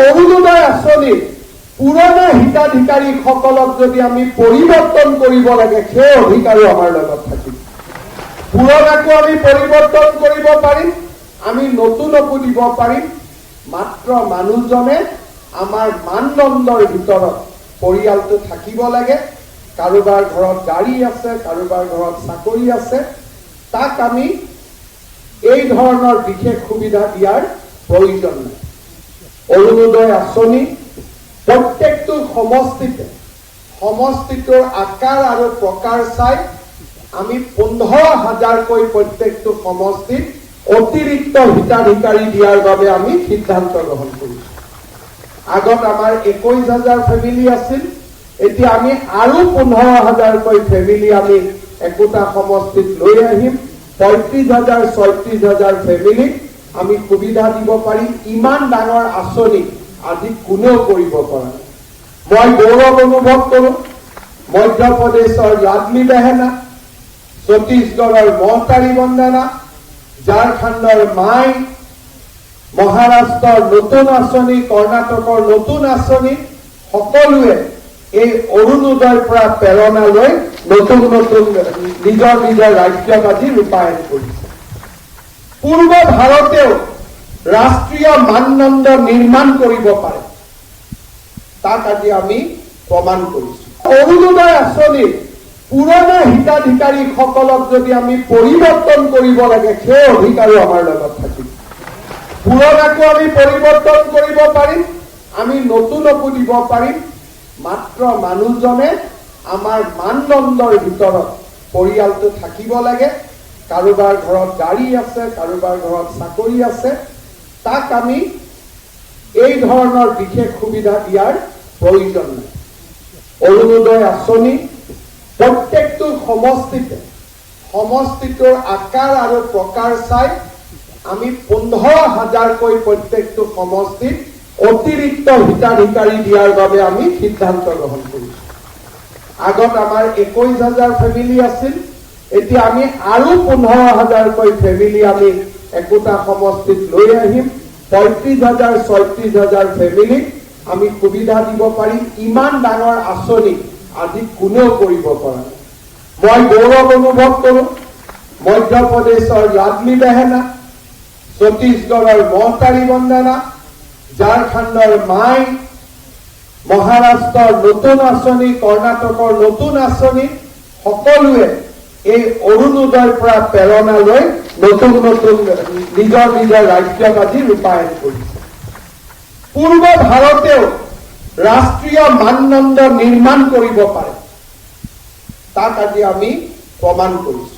অৰুণোদয় আঁচনিৰ পুৰণা হিতাধিকাৰীসকলক যদি আমি পৰিৱৰ্তন কৰিব লাগে, সেই অধিকাৰো আমাৰ লগত থাকিব। পুৰণাকো আমি পৰিৱৰ্তন কৰিব পাৰিম, আমি নতুনকো দিব পাৰিম। মাত্ৰ মানুহজনে আমাৰ মানদণ্ডৰ ভিতৰত পৰিয়ালটো থাকিব লাগে। কাৰোবাৰ ঘৰত গাড়ী আছে, কাৰোবাৰ ঘৰত চাকৰি আছে, তাক আমি এই ধৰণৰ বিশেষ সুবিধা দিয়াৰ প্ৰয়োজন নাই। অৰুণোদয় আঁচনি প্ৰত্যেকটো সমষ্টিটোৰ আকাৰ আৰু প্ৰকাৰ চাই আমি 15,000কৈ প্ৰত্যেকটো সমষ্টিত অতিৰিক্ত হিতাধিকাৰী দিয়াৰ বাবে আমি সিদ্ধান্ত গ্ৰহণ কৰিছো। আগত আমাৰ 21,000 ফেমিলি আছিল, এতিয়া আমি আৰু 15,000কৈ ফেমিলি আমি একোটা সমষ্টিত লৈ আহিম। 35,000 36,000 ফেমিলিক আমি সুবিধা দিব পাৰিম। ইমান ডাঙৰ আঁচনি আজি কোনেও কৰিব পৰা নাই। মই গৌৰৱ অনুভৱ কৰোঁ, মধ্যপ্ৰদেশৰ লাডলি বেহেনা, ছত্তীশগড়ৰ মহতাৰী বন্দনা, ঝাৰখণ্ডৰ মাই, মহাৰাষ্ট্ৰৰ নতুন আঁচনি, কৰ্ণাটকৰ নতুন আঁচনি, সকলোৱে এই অৰুণোদয়ৰ পৰা প্ৰেৰণা লৈ নতুন নিজৰ ৰাজ্যত আজি ৰূপায়ণ কৰিছে। পূৰ্ব ভাৰতেও ৰাষ্ট্ৰীয় মানদণ্ড নিৰ্মাণ কৰিব পাৰে, তাক আজি আমি প্ৰমাণ কৰিছো। অৰুণোদয় আঁচনিৰ পুৰণা হিতাধিকাৰীসকলক যদি আমি পৰিৱৰ্তন কৰিব লাগে, সেই অধিকাৰো আমাৰ লগত থাকিব। পুৰণাকো আমি পৰিৱৰ্তন কৰিব পাৰিম, আমি নতুনকো দিব পাৰিম। মাত্ৰ মানুহজনে আমাৰ মানদণ্ডৰ ভিতৰত পৰিয়ালটো থাকিব লাগে। কাৰোবাৰ ঘৰত গাড়ী আছে, কাৰোবাৰ ঘৰত চাকৰি আছে, তাক আমি এই ধৰণৰ বিশেষ সুবিধা দিয়াৰ প্ৰয়োজন নাই। অৰুণোদয় আঁচনি প্ৰত্যেকটো সমষ্টিটোৰ আকাৰ আৰু প্ৰকাৰ চাই আমি 15,000কৈ প্ৰত্যেকটো সমষ্টিত অতিৰিক্ত হিতাধিকাৰী দিয়াৰ বাবে আমি সিদ্ধান্ত গ্ৰহণ কৰিছো। আগত আমাৰ 21,000 ফেমিলি আছিল, এতিয়া আমি আৰু 15,000কৈ ফেমিলি আমি একোটা সমষ্টিত লৈ আহিম। 35,000 36,000 ফেমিলিক আমি সুবিধা দিব পাৰিম। ইমান ডাঙৰ আঁচনি আজি কোনেও কৰিব পৰা নাই। মই গৌৰৱ অনুভৱ কৰোঁ, মধ্যপ্ৰদেশৰ লাডলি বেহেনা, ছত্তীশগড়ৰ মহতাৰী বন্দনা, ঝাৰখণ্ডৰ মাই, মহাৰাষ্ট্ৰৰ নতুন আঁচনি, কৰ্ণাটকৰ নতুন আঁচনি, সকলোৱে এই অৰুণোদয়ৰ পৰা প্ৰেৰণা লৈ নতুন নিজৰ ৰাজ্যত আজি ৰূপায়ণ কৰিছে। পূৰ্ব ভাৰতেও ৰাষ্ট্ৰীয় মানদণ্ড নিৰ্মাণ কৰিব পাৰে, তাক আজি আমি প্ৰমাণ কৰিছো।